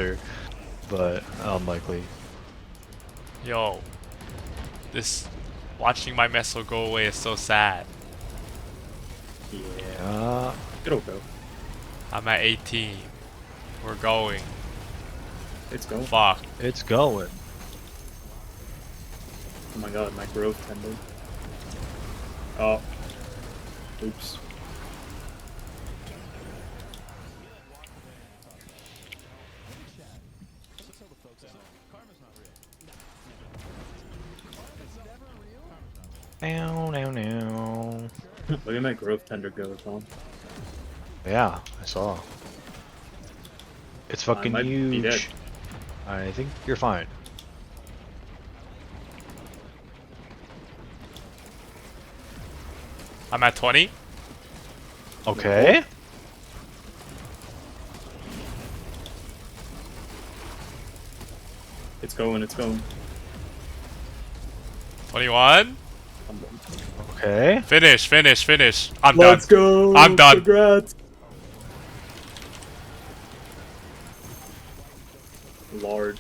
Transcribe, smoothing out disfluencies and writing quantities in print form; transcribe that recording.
Panther, but unlikely. Yo, this watching my Meso go away is so sad. Yeah. It'll go. I'm at 18. We're going. It's going. Fuck. It's going. Oh my god, my growth tender. Oh. Oops. Now. Look at my growth tender go, Tom. Yeah, I saw. It's I fucking might be dead. huge. I think you're fine. I'm at 20. Okay. It's going, it's going. 21. I'm done. Okay. Finish, finish, finish. I'm Let's done. go! I'm done. Congrats! Large.